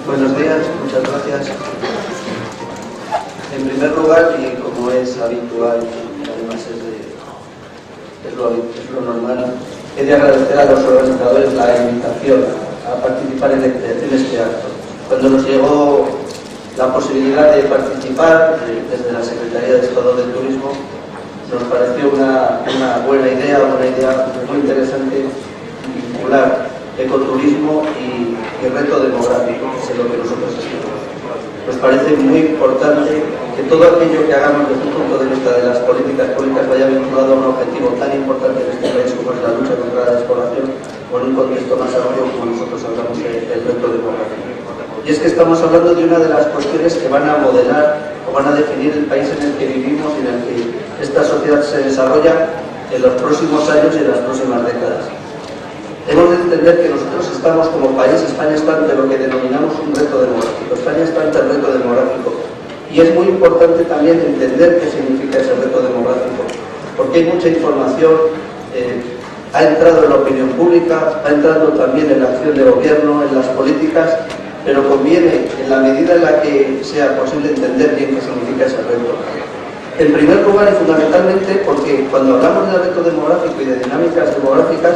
Buenos días, muchas gracias. En primer lugar, y como es habitual, y además es lo normal, he de agradecer a los organizadores la invitación a participar en este acto. Cuando nos llegó la posibilidad de participar desde la Secretaría de Estado de Turismo, nos pareció una buena idea muy interesante vincular ecoturismo y reto demográfico, que es lo que nosotros hacemos. Nos parece muy importante que todo aquello que hagamos desde un punto de vista de las políticas públicas vaya vinculado a un objetivo tan importante en este país como es la lucha contra la despoblación, o en un contexto más amplio como nosotros hablamos del reto demográfico. Y es que estamos hablando de una de las cuestiones que van a modelar o van a definir el país en el que vivimos y en el que esta sociedad se desarrolla en los próximos años y en las próximas décadas. Hemos de entender que nosotros estamos como país, España está ante lo que denominamos un reto demográfico. España está ante el reto demográfico. Y es muy importante también entender qué significa ese reto demográfico, porque hay mucha información, ha entrado en la opinión pública, ha entrado también en la acción de gobierno, en las políticas, pero conviene, en la medida en la que sea posible, entender bien qué significa ese reto. En primer lugar y fundamentalmente porque cuando hablamos de reto demográfico y de dinámicas demográficas,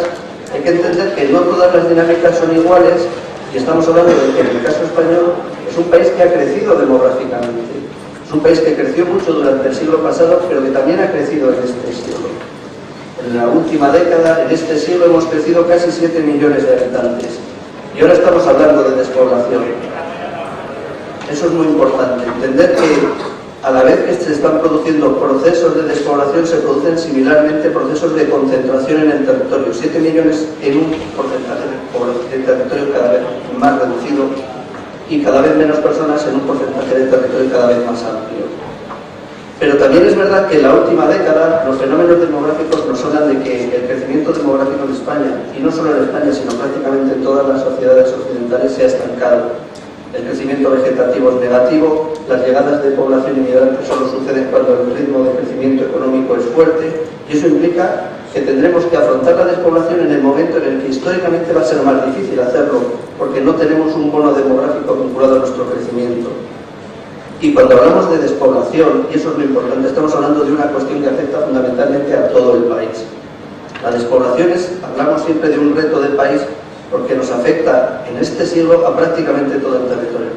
hay que entender que no todas las dinámicas son iguales y estamos hablando de que en el caso español es un país que ha crecido demográficamente. Es un país que creció mucho durante el siglo pasado, pero que también ha crecido en este siglo. En la última década, en este siglo, hemos crecido casi 7 millones de habitantes. Y ahora estamos hablando de despoblación. Eso es muy importante, entender que a la vez que se están produciendo procesos de despoblación, se producen similarmente procesos de concentración en el territorio. 7 millones en un porcentaje de territorio cada vez más reducido y cada vez menos personas en un porcentaje de territorio cada vez más amplio. Pero también es verdad que en la última década los fenómenos demográficos nos hablan de que el crecimiento demográfico en España, y no solo en España, sino prácticamente en todas las sociedades occidentales, se ha estancado. El crecimiento vegetativo es negativo, las llegadas de población inmigrante solo suceden cuando el ritmo de crecimiento económico es fuerte, y eso implica que tendremos que afrontar la despoblación en el momento en el que históricamente va a ser más difícil hacerlo, porque no tenemos un bono demográfico vinculado a nuestro crecimiento. Y cuando hablamos de despoblación, y eso es lo importante, estamos hablando de una cuestión que afecta fundamentalmente a todo el país. La despoblación hablamos siempre de un reto del país, porque nos afecta en este siglo a prácticamente todo el territorio.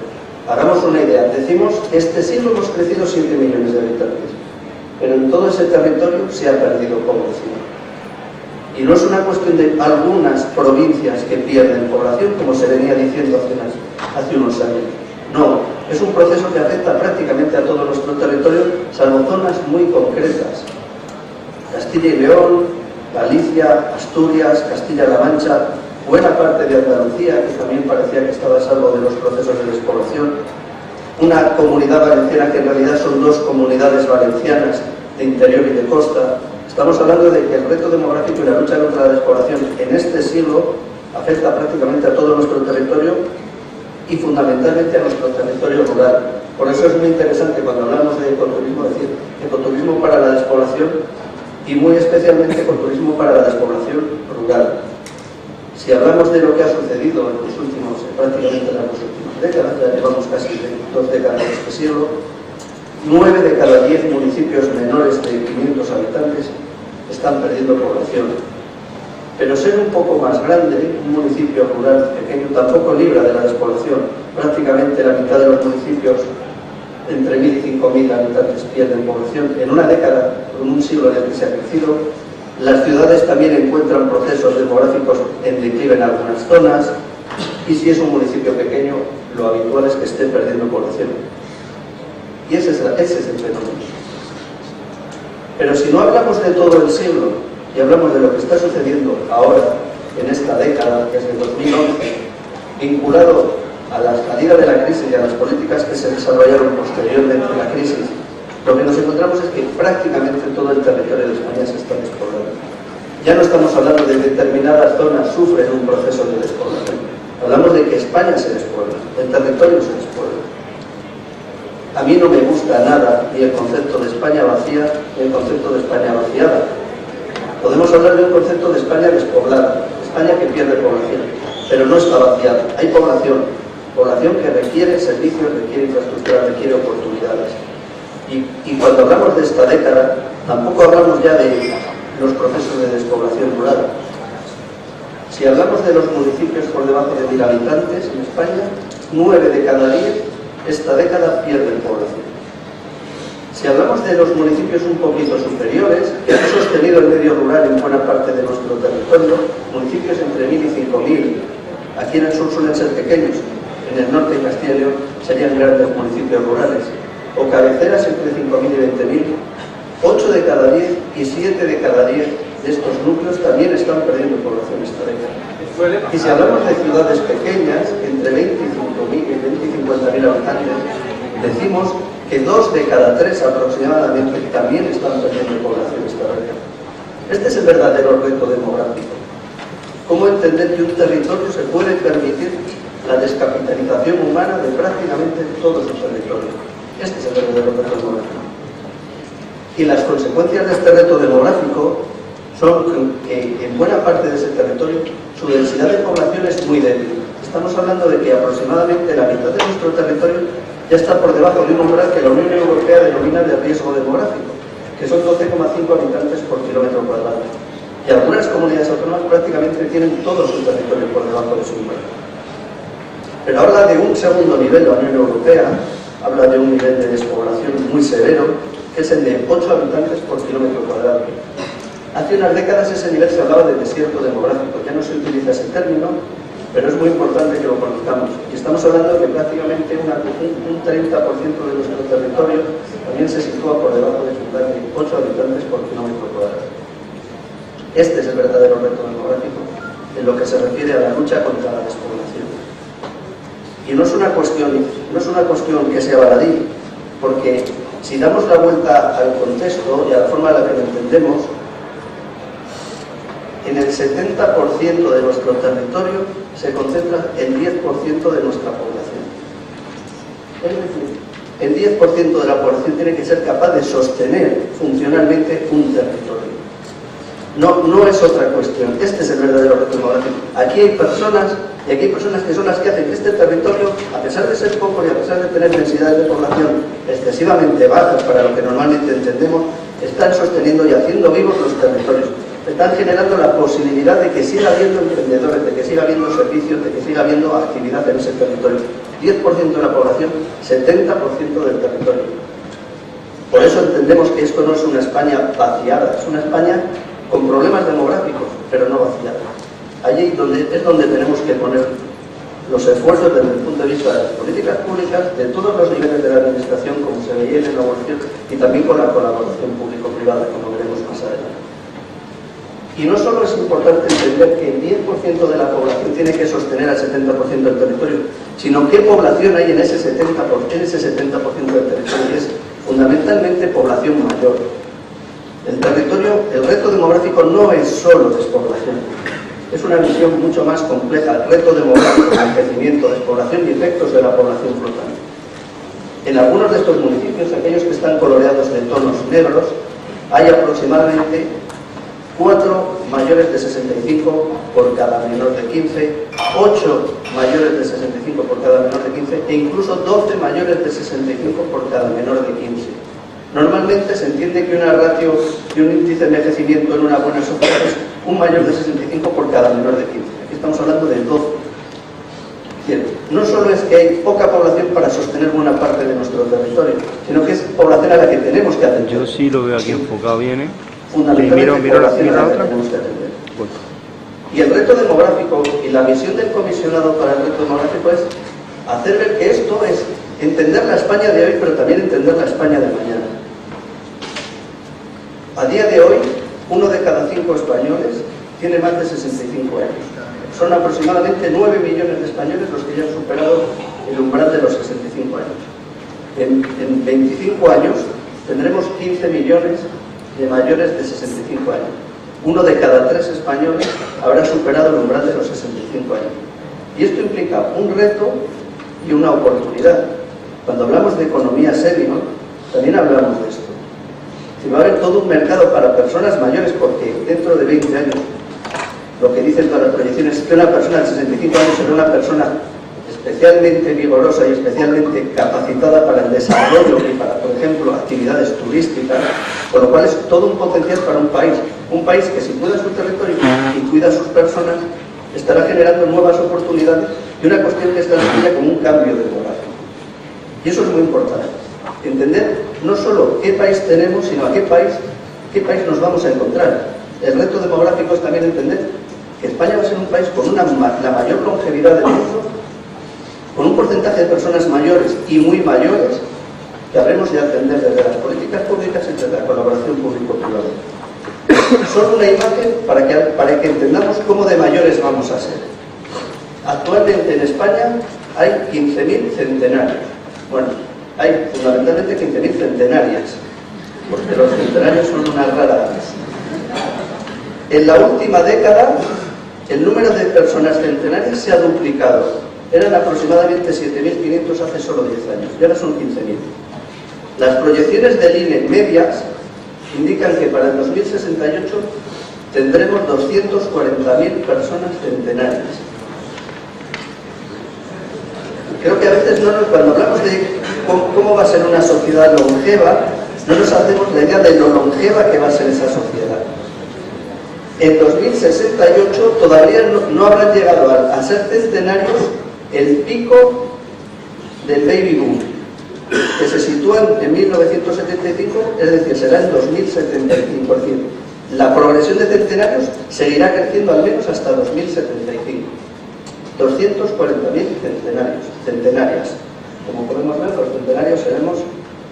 Hagamos una idea, decimos que este siglo hemos crecido 7 millones de habitantes, pero en todo ese territorio se ha perdido población. Y no es una cuestión de algunas provincias que pierden población, como se venía diciendo hace unos años. No, es un proceso que afecta prácticamente a todo nuestro territorio, salvo zonas muy concretas. Castilla y León, Galicia, Asturias, Castilla-La Mancha, buena parte de Andalucía, que también parecía que estaba a salvo de los procesos de despoblación, una comunidad valenciana que en realidad son dos comunidades valencianas de interior y de costa. Estamos hablando de que el reto demográfico y la lucha contra la despoblación en este siglo afecta prácticamente a todo nuestro territorio y fundamentalmente a nuestro territorio rural. Por eso es muy interesante cuando hablamos de ecoturismo, decir ecoturismo para la despoblación y muy especialmente ecoturismo para la despoblación rural. Si hablamos de lo que ha sucedido en los prácticamente en las últimas décadas, ya llevamos casi 2 décadas de este siglo, 9 de cada 10 municipios menores de 500 habitantes están perdiendo población. Pero ser un poco más grande, un municipio rural pequeño, tampoco libra de la despoblación. Prácticamente la mitad de los municipios, entre 1.000 y 5.000 habitantes, pierden población. En una década, en un siglo en el que se ha crecido, las ciudades también encuentran procesos demográficos en declive en algunas zonas, y si es un municipio pequeño, lo habitual es que esté perdiendo población. Y ese es el fenómeno. Pero si no hablamos de todo el siglo, y hablamos de lo que está sucediendo ahora, en esta década, desde 2011, vinculado a la salida de la crisis y a las políticas que se desarrollaron posteriormente a la crisis, lo que nos encontramos es que prácticamente todo el territorio de España se está despoblando. Ya no estamos hablando de que determinadas zonas sufren un proceso de despoblación. Hablamos de que España se despuebla, el territorio se despuebla. A mí no me gusta nada ni el concepto de España vacía ni el concepto de España vaciada. Podemos hablar de un concepto de España despoblada, España que pierde población, pero no está vaciada, hay población. población que requiere servicios, requiere infraestructura, requiere oportunidades. Y cuando hablamos de esta década, tampoco hablamos ya de los procesos de despoblación rural. Si hablamos de los municipios por debajo de 1000 habitantes en España, 9 de cada 10 esta década pierden población. Si hablamos de los municipios un poquito superiores, que han sostenido el medio rural en buena parte de nuestro territorio, municipios entre 1000 y 5000, aquí en el sur suelen ser pequeños, en el norte de Castilla y León serían grandes municipios rurales, o cabeceras entre 5000 y 20000, 8 de cada 10 y 7 de cada 10 de estos núcleos también están perdiendo población esta década. Y si hablamos de ciudades pequeñas, entre 25.000 y 50.000 habitantes, decimos que 2 de cada 3 aproximadamente también están perdiendo población esta década. Este es el verdadero reto demográfico. ¿Cómo entender que un territorio se puede permitir la descapitalización humana de prácticamente todo su territorio? Este es el verdadero reto demográfico. Y las consecuencias de este reto demográfico son que en buena parte de ese territorio su densidad de población es muy débil. Estamos hablando de que aproximadamente la mitad de nuestro territorio ya está por debajo de un umbral que la Unión Europea denomina de riesgo demográfico, que son 12,5 habitantes por kilómetro cuadrado. Y algunas comunidades autónomas prácticamente tienen todo su territorio por debajo de su umbral. Pero habla de un segundo nivel la Unión Europea, habla de un nivel de despoblación muy severo, que es el de 8 habitantes por kilómetro cuadrado. Hace unas décadas ese nivel se hablaba de desierto demográfico, ya no se utiliza ese término, pero es muy importante que lo conozcamos. Y estamos hablando de que prácticamente un 30% de nuestro territorio también se sitúa por debajo de su umbral de 8 habitantes por kilómetro cuadrado. Este es el verdadero reto demográfico en lo que se refiere a la lucha contra la despoblación. Y no es una cuestión que sea baladí, porque si damos la vuelta al contexto y a la forma en la que lo entendemos, en el 70% de nuestro territorio se concentra el 10% de nuestra población. Es decir, el 10% de la población tiene que ser capaz de sostener funcionalmente un territorio. No es otra cuestión. Este es el verdadero reto demográfico. Aquí hay personas, y aquí hay personas que son las que hacen que este territorio, a pesar de ser poco y a pesar de tener densidades de población excesivamente bajas para lo que normalmente entendemos, están sosteniendo y haciendo vivos los territorios. Están generando la posibilidad de que siga habiendo emprendedores, de que siga habiendo servicios, de que siga habiendo actividad en ese territorio. 10% de la población, 70% del territorio. Por eso entendemos que esto no es una España vaciada, es una España con problemas demográficos, pero no vaciada. Allí es donde tenemos que poner los esfuerzos desde el punto de vista de las políticas públicas, de todos los niveles de la administración, como se veía en la inauguración, y también con la colaboración público-privada, como veremos más adelante. Y no solo es importante entender que el 10% de la población tiene que sostener al 70% del territorio, sino qué población hay en ese 70% del territorio, y es fundamentalmente población mayor. El reto demográfico no es solo despoblación, es una visión mucho más compleja. El reto demográfico, envejecimiento, despoblación y efectos de la población flotante. En algunos de estos municipios, aquellos que están coloreados de tonos negros, hay aproximadamente 4 mayores de 65 por cada menor de 15, 8 mayores de 65 por cada menor de 15 e incluso 12 mayores de 65 por cada menor de 15. Normalmente se entiende que una ratio y un índice de envejecimiento en una buena sociedad es un mayor de 65 por cada menor de 15. Aquí estamos hablando de 12. No solo es que hay poca población para sostener buena parte de nuestro territorio, sino que es población a la que tenemos que atender. Yo sí lo veo aquí enfocado bien, ¿eh? Fundamentalmente Miro la otra. Bueno. Y el reto demográfico y la visión del comisionado para el reto demográfico es hacer ver que esto es entender la España de hoy, pero también entender la España de mañana. A día de hoy, 1 de cada 5 españoles tiene más de 65 años. Son aproximadamente 9 millones de españoles los que ya han superado el umbral de los 65 años. En 25 años tendremos 15 millones de mayores de 65 años. 1 de cada 3 españoles habrá superado el umbral de los 65 años. Y esto implica un reto y una oportunidad. Cuando hablamos de economía senior, también hablamos de esto. Si va a haber todo un mercado para personas mayores, porque dentro de 20 años, lo que dicen todas las proyecciones es que una persona de 65 años será una persona especialmente vigorosa y especialmente capacitada para el desarrollo y para, por ejemplo, actividades turísticas, con lo cual es todo un potencial para un país que si cuida su territorio y cuida a sus personas, estará generando nuevas oportunidades y una cuestión que es tan sencilla como un cambio demográfico. Y eso es muy importante. Entender no solo qué país tenemos, sino a qué país nos vamos a encontrar. El reto demográfico es también entender que España va a ser un país con la mayor longevidad del mundo, con un porcentaje de personas mayores y muy mayores que habremos de atender desde las políticas públicas y desde la colaboración público-privada. Solo una imagen para que entendamos cómo de mayores vamos a ser. Actualmente en España hay 15.000 centenarios. Bueno, hay fundamentalmente 15.000 centenarias, porque los centenarios son una rara aves. En la última década, el número de personas centenarias se ha duplicado. Eran aproximadamente 7.500 hace solo 10 años, y ahora son 15.000. Las proyecciones del INE medias indican que para el 2068 tendremos 240.000 personas centenarias. Creo que a veces cuando hablamos de cómo va a ser una sociedad longeva, no nos hacemos la idea de lo longeva que va a ser esa sociedad. En 2068 todavía no habrán llegado a ser centenarios el pico del baby boom, que se sitúa en 1975, es decir, será en 2075. Es decir, la progresión de centenarios seguirá creciendo al menos hasta 2075. 240.000 centenarias. Como podemos ver, los centenarios seremos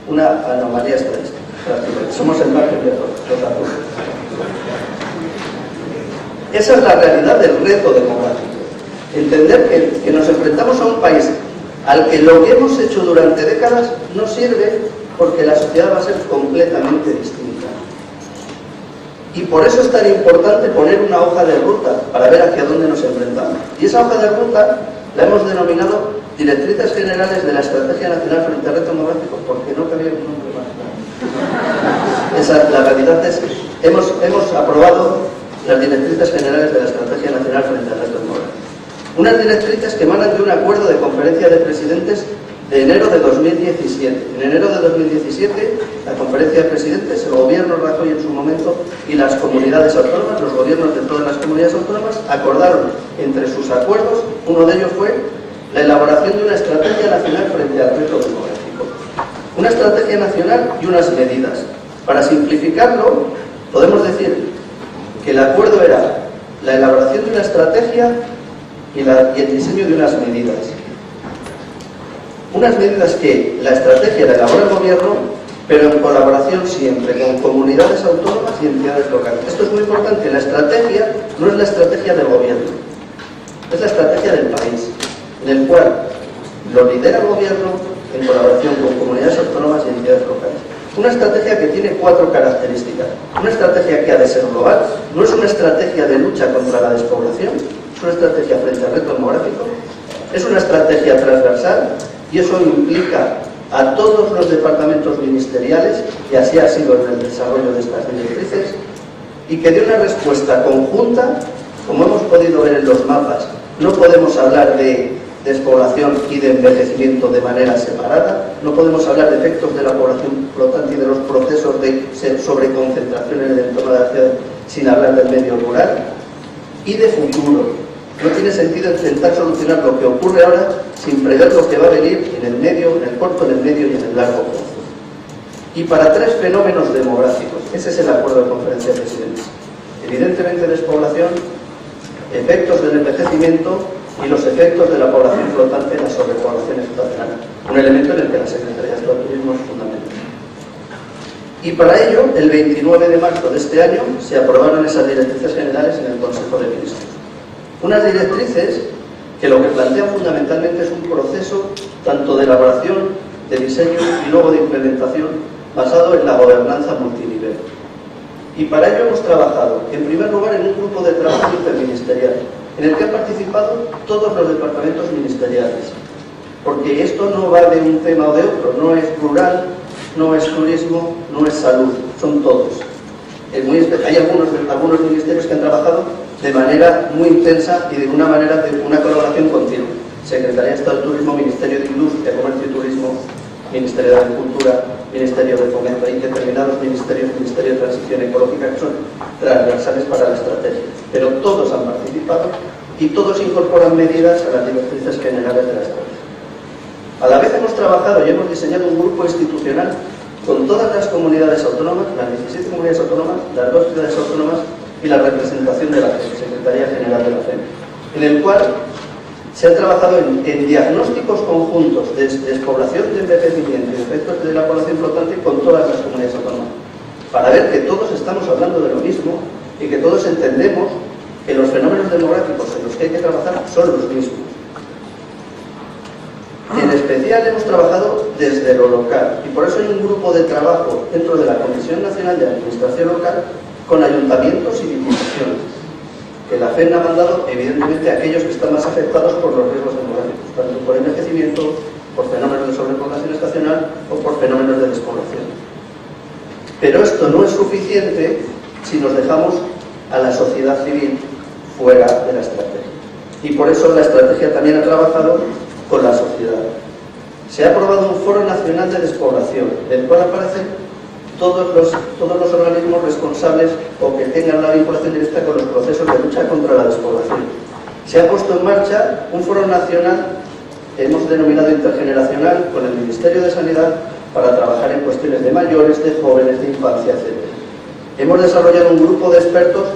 una anomalía estadística. Somos el margen de los adultos. Esa es la realidad del reto demográfico. Entender que nos enfrentamos a un país al que lo que hemos hecho durante décadas no sirve porque la sociedad va a ser completamente distinta. Y por eso es tan importante poner una hoja de ruta para ver hacia dónde nos enfrentamos. Y esa hoja de ruta la hemos denominado Directrices Generales de la Estrategia Nacional frente al Reto Demográfico, porque no cabía un nombre más claro. La realidad es que hemos aprobado las Directrices Generales de la Estrategia Nacional frente al Reto Demográfico. Unas directrices que emanan de un acuerdo de Conferencia de Presidentes de enero de 2017. En enero de 2017, la Conferencia de Presidentes, el Gobierno Rajoy en su momento y las comunidades autónomas, los gobiernos de todas las comunidades autónomas, acordaron entre sus acuerdos, uno de ellos fue la elaboración de una estrategia nacional frente al reto demográfico. Una estrategia nacional y unas medidas. Para simplificarlo, podemos decir que el acuerdo era la elaboración de una estrategia y el diseño de unas medidas. Unas medidas que la estrategia la elabora el gobierno, pero en colaboración siempre con comunidades autónomas y entidades locales. Esto es muy importante. La estrategia no es la estrategia del gobierno, es la estrategia del país, en el cual lo lidera el gobierno en colaboración con comunidades autónomas y entidades locales. Una estrategia que tiene 4 características. Una estrategia que ha de ser global, no es una estrategia de lucha contra la despoblación, es una estrategia frente al reto demográfico, es una estrategia transversal y eso implica a todos los departamentos ministeriales, y así ha sido en el desarrollo de estas directrices, y que dé una respuesta conjunta, como hemos podido ver en los mapas. No podemos hablar de despoblación y de envejecimiento de manera separada, no podemos hablar de efectos de la población flotante y de los procesos de sobreconcentración en el entorno de la ciudad sin hablar del medio rural, y de futuro. No tiene sentido intentar solucionar lo que ocurre ahora sin prever lo que va a venir en el medio, en el corto, en el medio y en el largo plazo. Y para 3 fenómenos demográficos, ese es el acuerdo de Conferencia de Presidentes. Evidentemente despoblación, efectos del envejecimiento y los efectos de la población flotante en la sobrepoblación estacional. Un elemento en el que la Secretaría de Estado de Turismo es fundamental. Y para ello, el 29 de marzo de este año, se aprobaron esas directrices generales en el Consejo de Ministros. Unas directrices que lo que plantean fundamentalmente es un proceso tanto de elaboración, de diseño y luego de implementación basado en la gobernanza multinivel. Y para ello hemos trabajado, en primer lugar, en un grupo de trabajo interministerial, en el que han participado todos los departamentos ministeriales. Porque esto no va de un tema o de otro, no es rural, no es turismo, no es salud, son todos. Hay algunos ministerios que han trabajado de manera muy intensa y de una colaboración continua. Secretaría de Estado del Turismo, Ministerio de Industria, Comercio y Turismo, Ministerio de Agricultura, Ministerio de Fomento, hay determinados ministerios, Ministerio de Transición Ecológica, que son transversales para la estrategia. Pero todos han participado y todos incorporan medidas a las directrices generales de la estrategia. A la vez hemos trabajado y hemos diseñado un grupo institucional con todas las comunidades autónomas, las 17 comunidades autónomas, las 2 ciudades autónomas y la representación de la Secretaría General de la FEM, en el cual se ha trabajado en diagnósticos conjuntos de despoblación, de envejecimiento y de efectos de la población flotante con todas las comunidades autónomas, para ver que todos estamos hablando de lo mismo y que todos entendemos que los fenómenos demográficos en los que hay que trabajar son los mismos. En especial hemos trabajado desde lo local y por eso hay un grupo de trabajo dentro de la Comisión Nacional de Administración Local con ayuntamientos y diputaciones, que la FEN ha mandado evidentemente a aquellos que están más afectados por los riesgos demográficos, tanto por envejecimiento, por fenómenos de sobrepoblación estacional o por fenómenos de despoblación. Pero esto no es suficiente si nos dejamos a la sociedad civil fuera de la estrategia. Y por eso la estrategia también ha trabajado con la sociedad. Se ha aprobado un Foro Nacional de Despoblación, del cual aparecen todos los organismos responsables o que tengan una vinculación directa con los procesos de lucha contra la despoblación. Se ha puesto en marcha un Foro Nacional, hemos denominado intergeneracional, con el Ministerio de Sanidad para trabajar en cuestiones de mayores, de jóvenes, de infancia, etc. Hemos desarrollado un grupo de expertos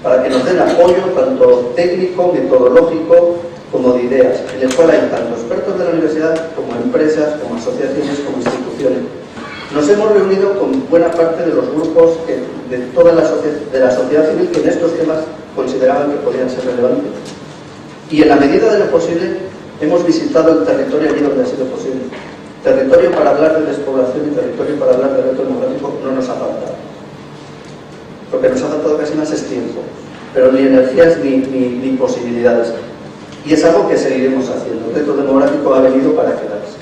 para que nos den apoyo tanto técnico, metodológico, como de ideas, en el cual hay tanto expertos de la universidad como empresas, como asociaciones, como instituciones. Nos hemos reunido con buena parte de los grupos de toda la sociedad civil que en estos temas consideraban que podían ser relevantes. Y en la medida de lo posible hemos visitado el territorio allí donde ha sido posible. Territorio para hablar de despoblación y territorio para hablar de reto demográfico no nos ha faltado. Lo que nos ha faltado casi más es tiempo, pero ni energías ni posibilidades. Y es algo que seguiremos haciendo. El reto demográfico ha venido para quedarse.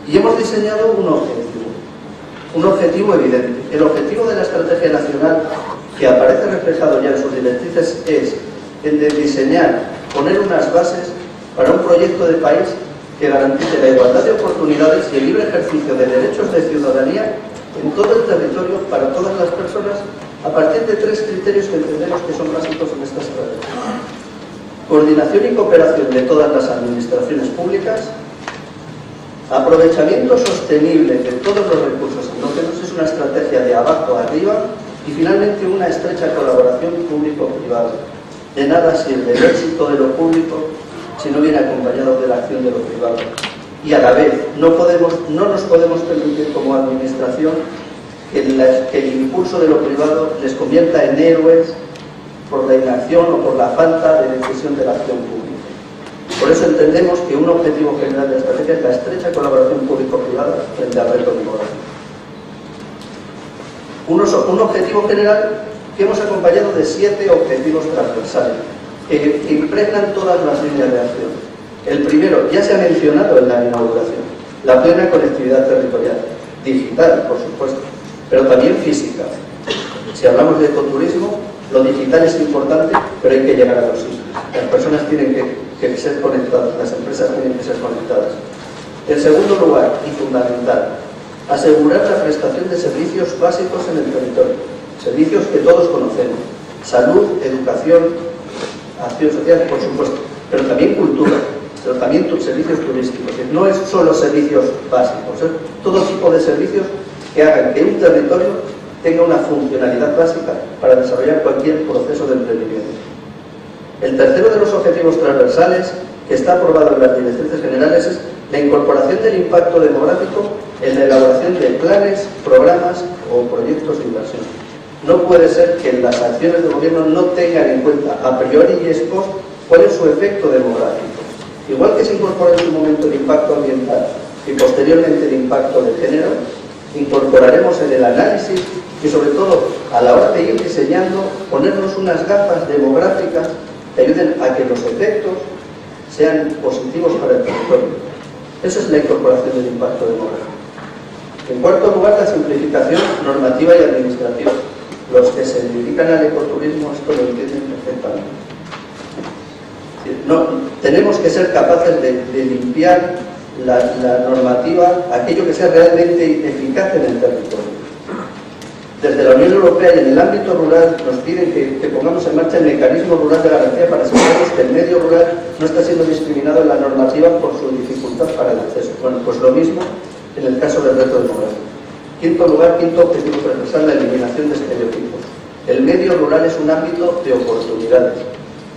Y hemos diseñado un objetivo evidente. El objetivo de la Estrategia Nacional, que aparece reflejado ya en sus directrices, es el de diseñar, poner unas bases para un proyecto de país que garantice la igualdad de oportunidades y el libre ejercicio de derechos de ciudadanía en todo el territorio para todas las personas, a partir de 3 criterios que entendemos que son básicos en esta estrategia. Coordinación y cooperación de todas las administraciones públicas, aprovechamiento sostenible de todos los recursos endógenos, es una estrategia de abajo a arriba, y finalmente una estrecha colaboración público-privada. De nada sirve el éxito de lo público si no viene acompañado de la acción de lo privado. Y a la vez no nos podemos permitir como administración que el impulso de lo privado les convierta en héroes por la inacción o por la falta de decisión de la acción pública. Por eso entendemos que un objetivo general de la estrategia es la estrecha colaboración público-privada frente al reto demográfico. Un objetivo general que hemos acompañado de 7 objetivos transversales que impregnan todas las líneas de acción. El primero, ya se ha mencionado en la inauguración, la plena conectividad territorial, digital, por supuesto, pero también física. Si hablamos de ecoturismo, lo digital es importante, pero hay que llegar a los sitios. Las personas tienen que ser conectadas, las empresas tienen que ser conectadas. En segundo lugar, y fundamental, asegurar la prestación de servicios básicos en el territorio, servicios que todos conocemos: salud, educación, acción social, por supuesto, pero también cultura, pero también servicios turísticos. No es solo servicios básicos, es todo tipo de servicios que hagan que un territorio tenga una funcionalidad básica para desarrollar cualquier proceso de emprendimiento. El tercero de los objetivos transversales, que está aprobado en las directrices generales, es la incorporación del impacto demográfico en la elaboración de planes, programas o proyectos de inversión. No puede ser que las acciones de gobierno no tengan en cuenta a priori y ex post cuál es su efecto demográfico. Igual que se incorpora en su momento el impacto ambiental y posteriormente el impacto de género, incorporaremos en el análisis y sobre todo a la hora de ir diseñando, ponernos unas gafas demográficas que ayuden a que los efectos sean positivos para el territorio. Esa es la incorporación del impacto demográfico. En cuarto lugar, la simplificación normativa y administrativa. Los que se dedican al ecoturismo esto lo entienden perfectamente. No, tenemos que ser capaces de limpiar la normativa, aquello que sea realmente eficaz en el territorio. Desde la Unión Europea y en el ámbito rural nos piden que pongamos en marcha el mecanismo rural de garantía para asegurarnos que el medio rural no está siendo discriminado en la normativa por su dificultad para el acceso. Bueno, pues lo mismo en el caso del reto demográfico. Quinto lugar, quinto objetivo transversal, la eliminación de estereotipos. El medio rural es un ámbito de oportunidades,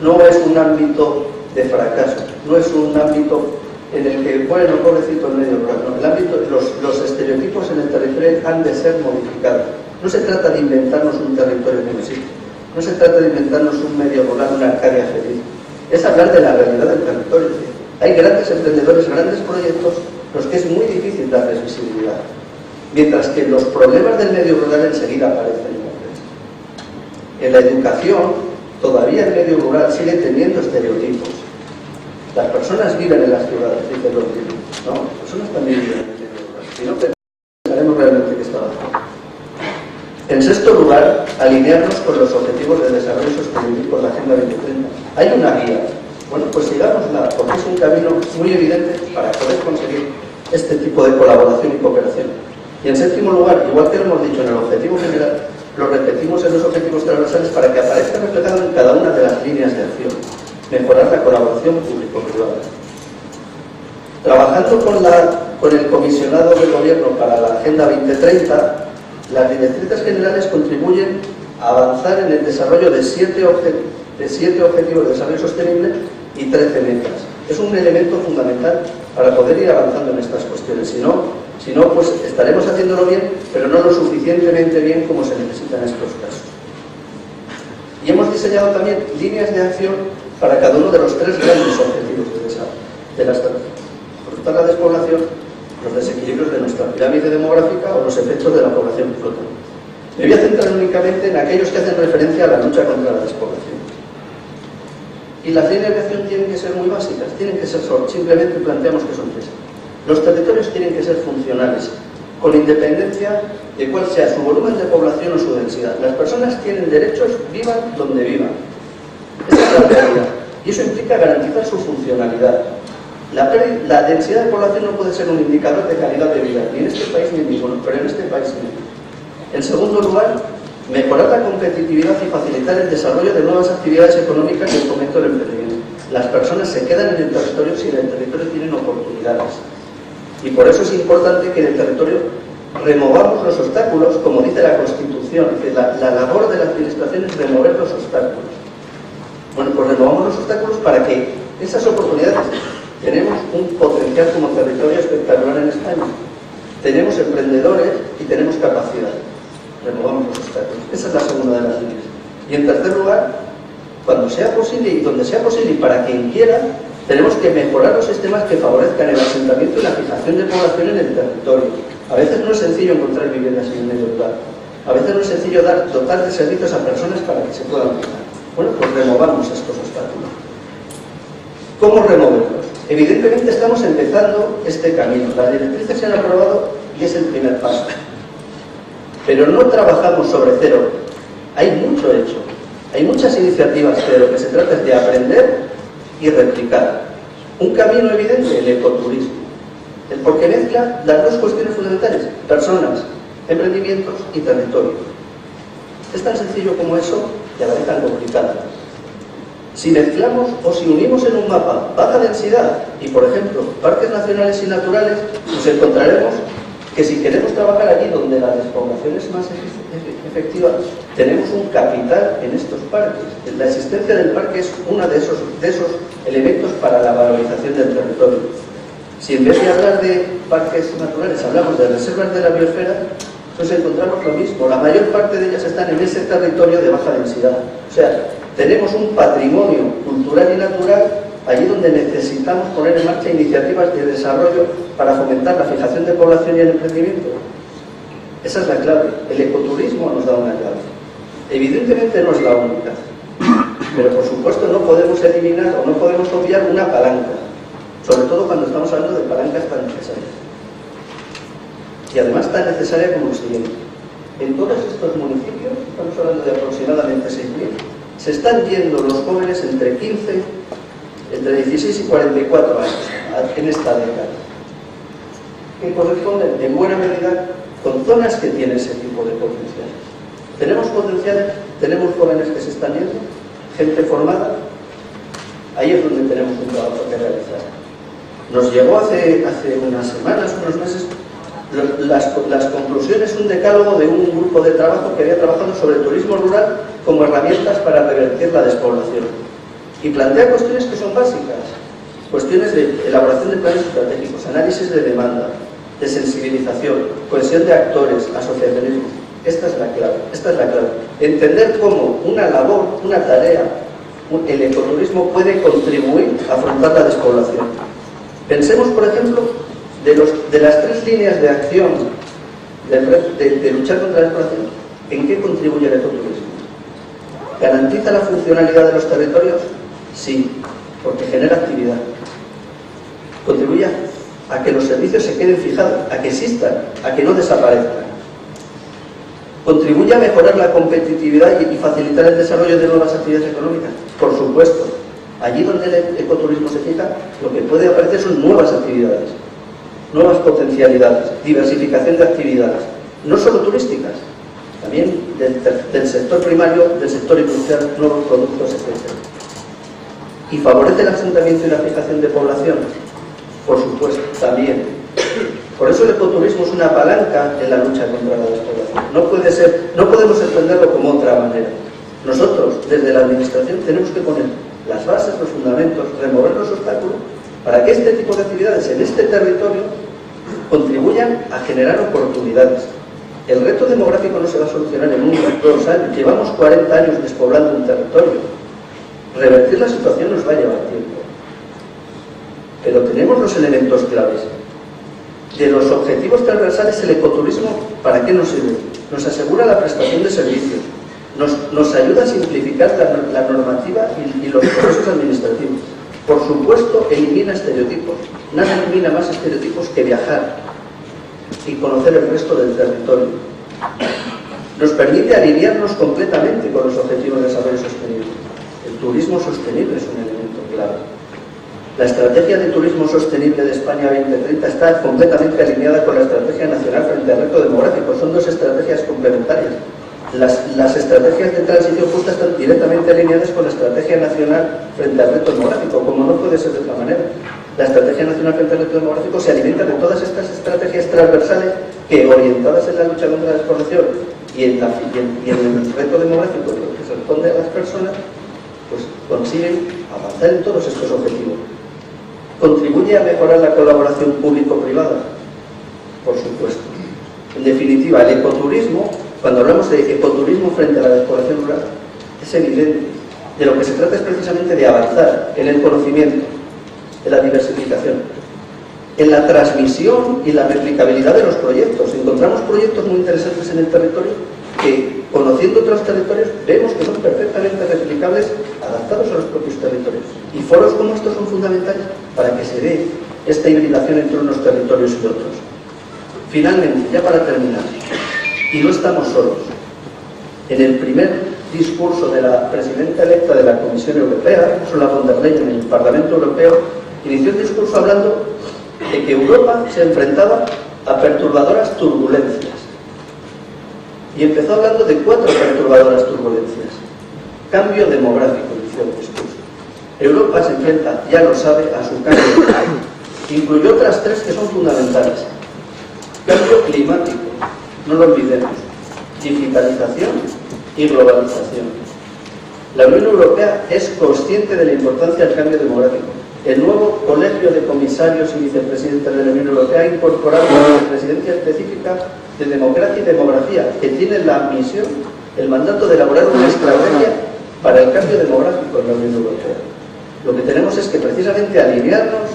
no es un ámbito de fracaso, no es un ámbito en el que, bueno, pobrecito el medio rural, no. El ámbito, los estereotipos en el territorio han de ser modificados. No se trata de inventarnos un territorio que no existe, no se trata de inventarnos un medio rural, una Arcadia feliz. Es hablar de la realidad del territorio. Hay grandes emprendedores, grandes proyectos, los que es muy difícil darles visibilidad. Mientras que los problemas del medio rural enseguida aparecen en la prensa. En la educación, todavía el medio rural sigue teniendo estereotipos. Las personas viven en las ciudades, dicen los libros. No, las personas también viven en el medio rural. Si no, pensaremos realmente que está avanzando. En sexto lugar, alinearnos con los objetivos de desarrollo sostenible con la Agenda 2030. Hay una guía. Bueno, pues sigámosla, porque es un camino muy evidente para poder conseguir este tipo de colaboración y cooperación. Y en séptimo lugar, igual que lo hemos dicho en el objetivo general, lo repetimos en los objetivos transversales para que aparezca reflejado en cada una de las líneas de acción. Mejorar la colaboración público-privada. Trabajando con el comisionado del Gobierno para la Agenda 2030, las directrices generales contribuyen a avanzar en el desarrollo de 7 objetivos de desarrollo sostenible y 13 metas. Es un elemento fundamental para poder ir avanzando en estas cuestiones. Si no, pues estaremos haciéndolo bien, pero no lo suficientemente bien como se necesita en estos casos. Y hemos diseñado también líneas de acción para cada uno de los 3 grandes objetivos de desarrollo de la estrategia. Cortar la despoblación, los desequilibrios de nuestra pirámide demográfica o los efectos de la población flotante. Me voy a centrar únicamente en aquellos que hacen referencia a la lucha contra la despoblación. Y las líneas de acción tienen que ser muy básicas, tienen que ser simplemente planteamos que son 3. Los territorios tienen que ser funcionales, con independencia de cuál sea su volumen de población o su densidad. Las personas tienen derechos, vivan donde vivan. Esa es la realidad. Y eso implica garantizar su funcionalidad. La densidad de población no puede ser un indicador de calidad de vida, ni en este país ni en ninguno, pero en este país sí. En segundo lugar, mejorar la competitividad y facilitar el desarrollo de nuevas actividades económicas y el fomento del emprendimiento. Las personas se quedan en el territorio si en el territorio tienen oportunidades. Y por eso es importante que en el territorio removamos los obstáculos, como dice la Constitución, que la labor de la administración es remover los obstáculos. Bueno, pues removamos los obstáculos para que esas oportunidades. Tenemos un potencial como territorio espectacular en España. Tenemos emprendedores y tenemos capacidad. Removamos los obstáculos. Esa es la segunda de las líneas. Y en tercer lugar, cuando sea posible y donde sea posible y para quien quiera, tenemos que mejorar los sistemas que favorezcan el asentamiento y la fijación de población en el territorio. A veces no es sencillo encontrar viviendas en el medio rural. A veces no es sencillo dotar de servicios a personas para que se puedan fijar. Bueno, pues removamos estos obstáculos. ¿Cómo removerlos? Evidentemente estamos empezando este camino. Las directrices se han aprobado y es el primer paso. Pero no trabajamos sobre cero. Hay mucho hecho. Hay muchas iniciativas que de lo que se trata es de aprender y replicar. Un camino evidente, el ecoturismo. Porque mezcla las dos cuestiones fundamentales: personas, emprendimientos y territorio. Es tan sencillo como eso y a la vez tan complicado. Si mezclamos o si unimos en un mapa baja densidad y, por ejemplo, parques nacionales y naturales, pues encontraremos que si queremos trabajar allí donde la despoblación es más efectiva, tenemos un capital en estos parques. La existencia del parque es uno de esos elementos para la valorización del territorio. Si en vez de hablar de parques naturales hablamos de reservas de la biosfera, pues encontramos lo mismo. La mayor parte de ellas están en ese territorio de baja densidad. O sea, tenemos un patrimonio cultural y natural allí donde necesitamos poner en marcha iniciativas de desarrollo para fomentar la fijación de población y el emprendimiento. Esa es la clave. El ecoturismo nos da una clave. Evidentemente no es la única, pero por supuesto no podemos eliminar o no podemos obviar una palanca, sobre todo cuando estamos hablando de palancas tan necesarias. Y además tan necesaria como el siguiente. En todos estos municipios, estamos hablando de aproximadamente 6.000, se están yendo los jóvenes entre 15 entre 16 y 44 años en esta década, que corresponden en buena medida con zonas que tienen ese tipo de potenciales. Tenemos potenciales, tenemos jóvenes que se están yendo, gente formada. Ahí es donde tenemos un trabajo que realizar. Nos llegó hace unas semanas, unos meses, las conclusiones, un decálogo de un grupo de trabajo que había trabajado sobre turismo rural como herramientas para revertir la despoblación. Y plantea cuestiones que son básicas, cuestiones de elaboración de planes estratégicos, análisis de demanda, de sensibilización, cohesión de actores, asociacionismo. Esta es la clave. Entender cómo una labor, una tarea, el ecoturismo puede contribuir a afrontar la despoblación. Pensemos, por ejemplo, de las 3 líneas de acción de luchar contra la despoblación, ¿en qué contribuye el ecoturismo? ¿Garantiza la funcionalidad de los territorios? Sí, porque genera actividad. Contribuye a que los servicios se queden fijados, a que existan, a que no desaparezcan. ¿Contribuye a mejorar la competitividad y facilitar el desarrollo de nuevas actividades económicas? Por supuesto. Allí donde el ecoturismo se fija, lo que puede aparecer son nuevas actividades, nuevas potencialidades, diversificación de actividades, no solo turísticas, también del sector primario, del sector industrial, nuevos productos, etc. ¿Y favorece el asentamiento y la fijación de población? Por supuesto, también. Por eso el ecoturismo es una palanca en la lucha contra la despoblación. No podemos entenderlo como otra manera. Nosotros, desde la Administración, tenemos que poner las bases, los fundamentos, remover los obstáculos para que este tipo de actividades en este territorio contribuyan a generar oportunidades. El reto demográfico no se va a solucionar en 1 o 2 años. Llevamos 40 años despoblando un territorio. Revertir la situación nos va a llevar tiempo. Pero tenemos los elementos claves. De los objetivos transversales, el ecoturismo, ¿para qué nos sirve? Nos asegura la prestación de servicios, nos ayuda a simplificar la normativa y los procesos administrativos. Por supuesto, elimina estereotipos. Nada elimina más estereotipos que viajar y conocer el resto del territorio. Nos permite alinearnos completamente con los objetivos de desarrollo sostenible. El turismo sostenible es un elemento clave. La estrategia de turismo sostenible de España 2030 está completamente alineada con la estrategia nacional frente al reto demográfico. Son 2 estrategias complementarias. Las estrategias de transición justa están directamente alineadas con la estrategia nacional frente al reto demográfico, como no puede ser de otra manera. La estrategia nacional frente al reto demográfico se alimenta de todas estas estrategias transversales que, orientadas en la lucha contra la despoblación y en el reto demográfico que se responde a las personas, pues consiguen avanzar en todos estos objetivos. ¿Contribuye a mejorar la colaboración público-privada? Por supuesto. En definitiva, el ecoturismo, cuando hablamos de ecoturismo frente a la despoblación rural, es evidente. De lo que se trata es precisamente de avanzar en el conocimiento, en la diversificación, en la transmisión y la replicabilidad de los proyectos. Encontramos proyectos muy interesantes en el territorio que, conociendo otros territorios, vemos que son perfectamente replicables, adaptados a los propios territorios. Y foros como estos son fundamentales para que se dé esta hibridación entre unos territorios y otros. Finalmente, ya para terminar, y no estamos solos. En el primer discurso de la presidenta electa de la Comisión Europea, Ursula von der Leyen, en el Parlamento Europeo, inició el discurso hablando de que Europa se enfrentaba a perturbadoras turbulencias. Y empezó hablando de 4 perturbadoras turbulencias. Cambio demográfico, inició el discurso. Europa se enfrenta, ya lo sabe, a su cambio. Incluyó otras 3 que son fundamentales. Cambio climático, no lo olvidemos. Digitalización y globalización. La Unión Europea es consciente de la importancia del cambio demográfico. El nuevo Colegio de Comisarios y Vicepresidentes de la Unión Europea ha incorporado una vicepresidencia específica de Democracia y Demografía, que tiene la misión, el mandato de elaborar una estrategia para el cambio demográfico en la Unión Europea. Lo que tenemos es que precisamente alinearnos,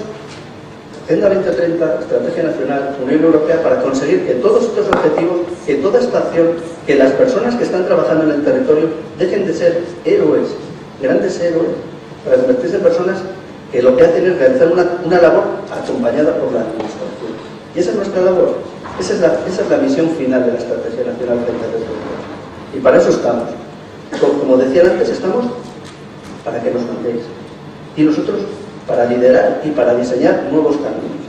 Agenda 2030, Estrategia Nacional, Unión Europea, para conseguir que todos estos objetivos, que toda esta acción, que las personas que están trabajando en el territorio dejen de ser héroes, grandes héroes, para convertirse en personas que lo que hacen es realizar una labor acompañada por la administración. Y esa es nuestra labor. Esa es la misión final de la Estrategia Nacional frente al reto demográfico. Y para eso estamos. Como decía antes, estamos para que nos mandéis. Y nosotros para liderar y para diseñar nuevos caminos.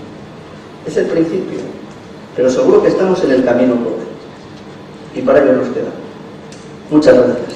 Es el principio, pero seguro que estamos en el camino correcto. Y para ello nos queda. Muchas gracias.